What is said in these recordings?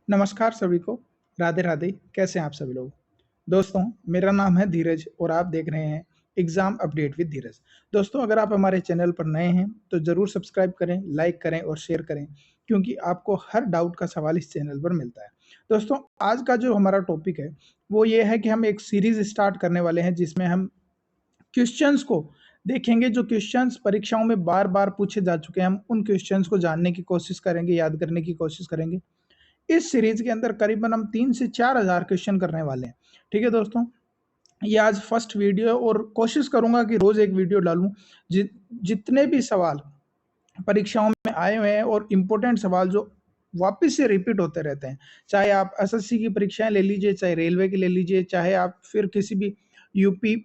नमस्कार सभी को, राधे राधे। कैसे हैं आप सभी लोग? दोस्तों, मेरा नाम है धीरज और आप देख रहे हैं एग्जाम अपडेट विद धीरज। दोस्तों, अगर आप हमारे चैनल पर नए हैं तो ज़रूर सब्सक्राइब करें, लाइक करें और शेयर करें, क्योंकि आपको हर डाउट का सवाल इस चैनल पर मिलता है। दोस्तों, आज का जो हमारा टॉपिक है वो ये है कि हम एक सीरीज स्टार्ट करने वाले हैं जिसमें हम क्वेश्चंस को देखेंगे। जो क्वेश्चंस परीक्षाओं में बार बार पूछे जा चुके हैं, हम उन क्वेश्चंस को जानने की कोशिश करेंगे, याद करने की कोशिश करेंगे। इस सीरीज के अंदर करीबन हम 3 से 4,000 क्वेश्चन करने वाले हैं। ठीक है दोस्तों, ये आज फर्स्ट वीडियो और कोशिश करूंगा कि रोज एक वीडियो डालूं। जितने भी सवाल परीक्षाओं में आए हुए हैं और इम्पोर्टेंट सवाल जो वापस से रिपीट होते रहते हैं, चाहे आप एसएससी की परीक्षाएं ले लीजिए, चाहे रेलवे की ले लीजिए, चाहे आप फिर किसी भी यूपी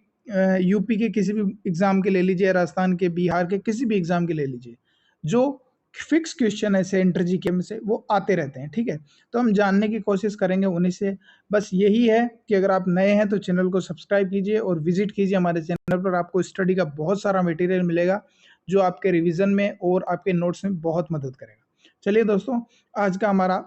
यूपी के किसी भी एग्जाम के ले लीजिए, राजस्थान के, बिहार के किसी भी एग्जाम के ले लीजिए, जो फिक्स क्वेश्चन है सेंटर जीके में से वो आते रहते हैं। ठीक है, तो हम जानने की कोशिश करेंगे उन्हीं से। बस यही है कि अगर आप नए हैं तो चैनल को सब्सक्राइब कीजिए और विजिट कीजिए हमारे चैनल पर। आपको स्टडी का बहुत सारा मटेरियल मिलेगा जो आपके रिवीजन में और आपके नोट्स में बहुत मदद करेगा। चलिए दोस्तों, आज का हमारा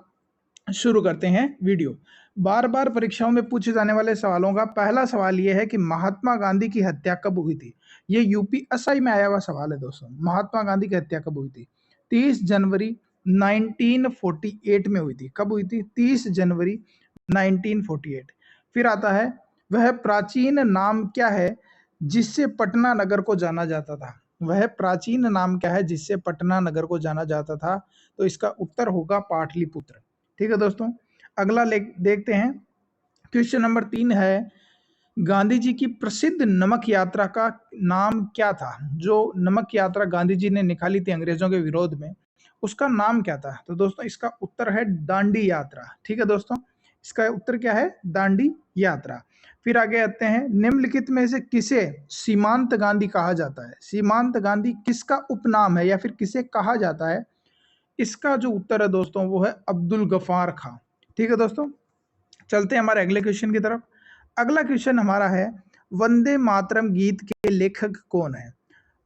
शुरू करते हैं वीडियो। बार बार परीक्षाओं में पूछे जाने वाले सवालों का पहला सवाल यह है कि महात्मा गांधी की हत्या कब हुई थी। ये यूपीएसआई में आया हुआ सवाल है दोस्तों। महात्मा गांधी की हत्या कब हुई थी? 30 जनवरी 1948 में हुई थी। कब हुई थी? 30 जनवरी 1948। फिर आता है, वह प्राचीन नाम क्या है जिससे पटना नगर को जाना जाता था? वह प्राचीन नाम क्या है जिससे पटना नगर को जाना जाता था? तो इसका उत्तर होगा पाटलिपुत्र। ठीक है दोस्तों, अगला देखते हैं। क्वेश्चन नंबर 3 है, गांधी जी की प्रसिद्ध नमक यात्रा का नाम क्या था? जो नमक यात्रा गांधी जी ने निकाली थी अंग्रेजों के विरोध में, उसका नाम क्या था? तो दोस्तों, इसका उत्तर है दांडी यात्रा। ठीक है दोस्तों, इसका उत्तर क्या है? दांडी यात्रा। फिर आगे आते हैं, निम्नलिखित में से किसे सीमांत गांधी कहा जाता है? सीमांत गांधी किसका उपनाम है या फिर किसे कहा जाता है? इसका जो उत्तर है दोस्तों वो है अब्दुल गफार खां। ठीक है दोस्तों, चलते हैं हमारे अगले क्वेश्चन की तरफ। अगला क्वेश्चन हमारा है, वंदे मातरम गीत के लेखक कौन है?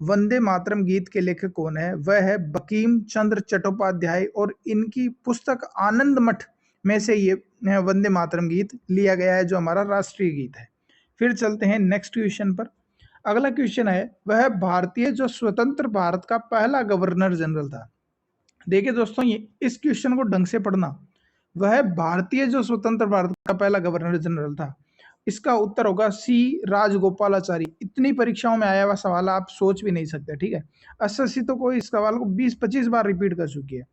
वंदे मातरम गीत के लेखक कौन है? वह है बंकिम चंद्र चट्टोपाध्याय और इनकी पुस्तक आनंद मठ में से ये वंदे मातरम गीत लिया गया है, जो हमारा राष्ट्रीय गीत है। फिर चलते हैं नेक्स्ट क्वेश्चन पर। अगला क्वेश्चन है, वह भारतीय जो स्वतंत्र भारत का पहला गवर्नर जनरल था। देखिए दोस्तों, ये इस क्वेश्चन को ढंग से पढ़ना। वह भारतीय जो स्वतंत्र भारत का पहला गवर्नर जनरल था, इसका उत्तर होगा सी राजगोपालाचारी। इतनी परीक्षाओं में आया हुआ सवाल आप सोच भी नहीं सकते। ठीक है, एसएससी तो कोई इस सवाल को 20-25 बार रिपीट कर चुकी है।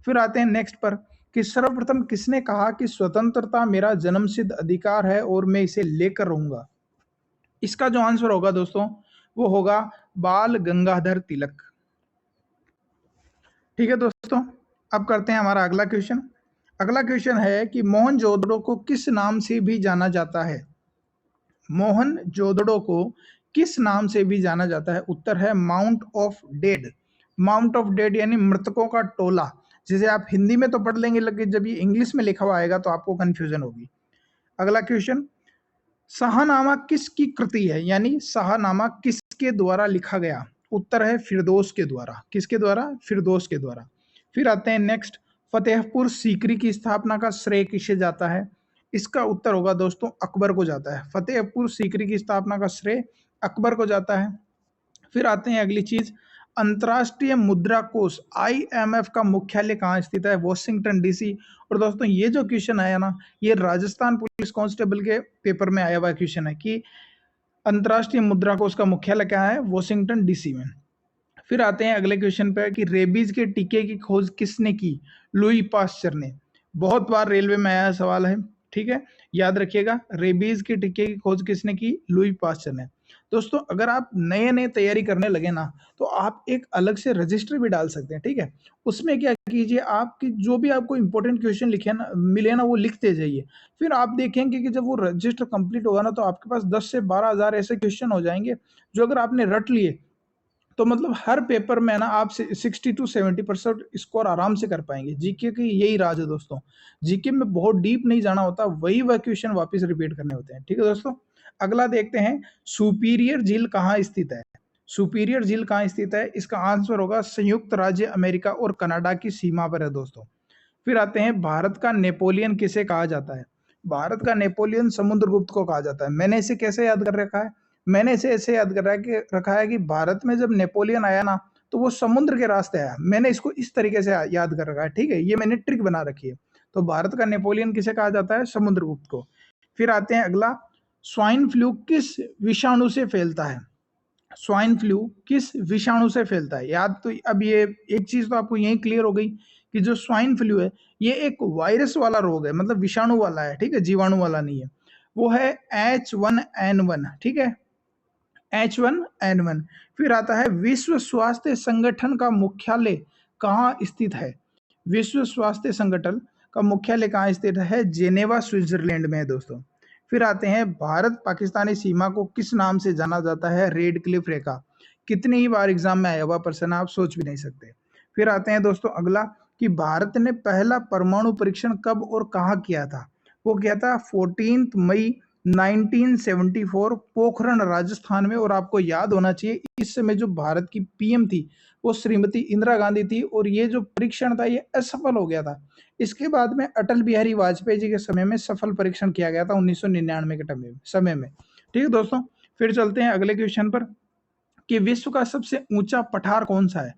फिर आते हैं नेक्स्ट पर कि सर्वप्रथम किसने कहा कि स्वतंत्रता मेरा जन्मसिद्ध अधिकार है और मैं इसे लेकर रहूंगा? इसका जो आंसर होगा दोस्तों वो होगा बाल गंगाधर तिलक। ठीक है दोस्तों, अब करते हैं हमारा अगला क्वेश्चन। अगला क्वेश्चन है कि मोहनजोदड़ो को किस नाम से भी जाना जाता है? मोहनजोदड़ो को किस नाम से भी जाना जाता है? उत्तर है mount of dead. Mount of dead यानी मृतकों का टोला। जिसे आप हिंदी में तो पढ़ लेंगे, लेकिन जब ये इंग्लिश में लिखा हुआ आएगा तो आपको कंफ्यूजन होगी। अगला क्वेश्चन, शाहनामा किसकी कृति है, यानी शाहनामा किसके द्वारा लिखा गया? उत्तर है फिरदौस के द्वारा। किसके द्वारा? फिरदौस के द्वारा। फिर आते हैं नेक्स्ट, फतेहपुर सीकरी की स्थापना का श्रेय किसे जाता है? इसका उत्तर होगा दोस्तों अकबर को जाता है। फतेहपुर सीकरी की स्थापना का श्रेय अकबर को जाता है। फिर आते हैं अगली चीज, अंतर्राष्ट्रीय मुद्रा कोष आईएमएफ का मुख्यालय कहाँ स्थित है? Washington DC. और दोस्तों, ये जो क्वेश्चन आया ना, ये राजस्थान पुलिस कांस्टेबल के पेपर में आया हुआ क्वेश्चन है कि अंतर्राष्ट्रीय मुद्रा कोष का मुख्यालय क्या है? वॉशिंगटन डीसी में। फिर आते हैं अगले क्वेश्चन पे कि रेबीज के टीके की खोज किसने की? लुई पास्चर ने। बहुत बार रेलवे में आया सवाल है। ठीक है, याद रखिएगा, रेबीज के टीके की खोज किसने की? लुई पास्चर ने। दोस्तों, अगर आप नए नए तैयारी करने लगे ना तो आप एक अलग से रजिस्टर भी डाल सकते हैं। ठीक है, उसमें क्या कीजिए, आपकी जो भी आपको इंपॉर्टेंट क्वेश्चन लिखे ना मिले ना वो लिखते जाइए। फिर आप देखेंगे कि जब वो रजिस्टर कंप्लीट होगा ना तो आपके पास 10 से 12,000 ऐसे क्वेश्चन हो जाएंगे जो अगर आपने रट लिए तो मतलब हर पेपर में ना आप 60 to 70% स्कोर आराम से कर पाएंगे। जीके की यही राज है दोस्तों। जीके में बहुत डीप नहीं जाना होता, वह क्वेश्चन वापस रिपीट करने होते हैं। ठीक है दोस्तों, अगला देखते हैं, सुपीरियर झील कहाँ स्थित है? सुपीरियर झील कहाँ स्थित है? इसका आंसर होगा संयुक्त राज्य अमेरिका और कनाडा की सीमा पर है दोस्तों। फिर आते हैं भारत का नेपोलियन किसे कहा जाता है? भारत का नेपोलियन समुद्रगुप्त को कहा जाता है। मैंने इसे कैसे याद कर रखा है? मैंने इसे ऐसे याद कर रखा है कि भारत में जब नेपोलियन आया ना, तो वो समुद्र के रास्ते आया। मैंने इसको इस तरीके से याद कर रखा है, ठीक है? ये मैंने ट्रिक बना रखी है। तो भारत का नेपोलियन किसे कहा जाता है? समुद्रगुप्त को। फिर आते हैं अगला, स्वाइन फ्लू किस विषाणु से फैलता है? स्वाइन फ्लू किस विषाणु से फैलता है? याद तो अब ये एक चीज तो आपको यही क्लियर हो गई कि जो स्वाइन फ्लू है ये एक वायरस वाला रोग है, मतलब विषाणु वाला है, ठीक है, जीवाणु वाला नहीं है। वो है H1N1, ठीक है, H1N1। फिर आता है विश्व स्वास्थ्य संगठन का मुख्यालय कहाँ स्थित है? विश्व स्वास्थ्य संगठन का मुख्यालय कहाँ स्थित है? जेनेवा स्विट्जरलैंड में है दोस्तों। फिर आते हैं भारत पाकिस्तानी सीमा को किस नाम से जाना जाता है? रेड क्लिफ रेखा। कितनी ही बार एग्जाम में आया हुआ प्रश्न, आप सोच भी नहीं सकते। फिर आते हैं दोस्तों अगला कि भारत ने पहला परमाणु परीक्षण कब और कहाँ किया था? वो किया था 14 मई 1974 पोखरण राजस्थान में। और आपको याद होना चाहिए इस समय जो भारत की पीएम थी वो श्रीमती इंदिरा गांधी थी, और ये जो परीक्षण था ये असफल हो गया था। इसके बाद में अटल बिहारी वाजपेयी जी के समय में सफल परीक्षण किया गया था 1999 के समय में। ठीक है दोस्तों, फिर चलते हैं अगले क्वेश्चन पर कि विश्व का सबसे ऊंचा पठार कौन सा है?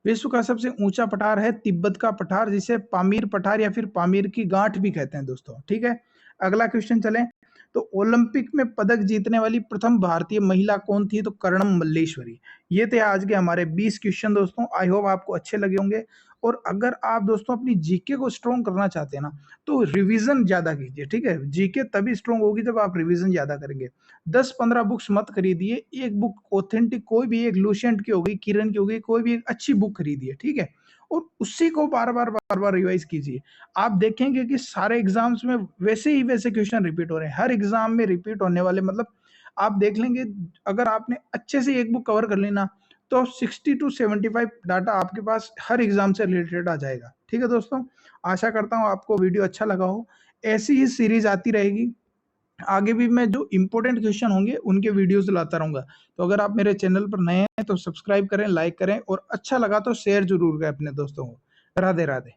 विश्व का सबसे ऊंचा पठार है तिब्बत का पठार, जिसे पामीर पठार या फिर पामीर की गांठ भी कहते हैं दोस्तों। ठीक है, अगला क्वेश्चन चलें तो ओलंपिक में पदक जीतने वाली प्रथम भारतीय महिला कौन थी? तो कर्णम मल्लेश्वरी। ये थे आज के हमारे 20 क्वेश्चन दोस्तों। आई होप आपको अच्छे लगे होंगे। और अगर आप दोस्तों अपनी जीके को स्ट्रॉन्ग करना चाहते हैं ना, तो रिवीजन ज्यादा कीजिए। ठीक है, जीके तभी स्ट्रॉन्ग होगी जब आप रिवीजन ज्यादा करेंगे। 10-15 बुक्स मत खरीदिए, एक बुक ऑथेंटिक कोई भी, एक लूसेंट की हो गई, किरण की हो गई, कोई भी एक अच्छी बुक खरीदिए। ठीक है, और उसी को बार बार रिवाइज कीजिए। आप देखेंगे कि सारे एग्जाम्स में वैसे ही वैसे क्वेश्चन रिपीट हो रहे हैं। हर एग्जाम में रिपीट होने वाले, मतलब आप देख लेंगे अगर आपने अच्छे से एक बुक कवर कर ली ना, तो 60 to 75 डाटा आपके पास हर एग्जाम से रिलेटेड आ जाएगा। ठीक है दोस्तों, आशा करता हूँ आपको वीडियो अच्छा लगा हो। ऐसी ही सीरीज आती रहेगी, आगे भी मैं जो इंपॉर्टेंट क्वेश्चन होंगे उनके वीडियोस लाता रहूंगा। तो अगर आप मेरे चैनल पर नए हैं तो सब्सक्राइब करें, लाइक करें, और अच्छा लगा तो शेयर जरूर करें अपने दोस्तों को। राधे राधे।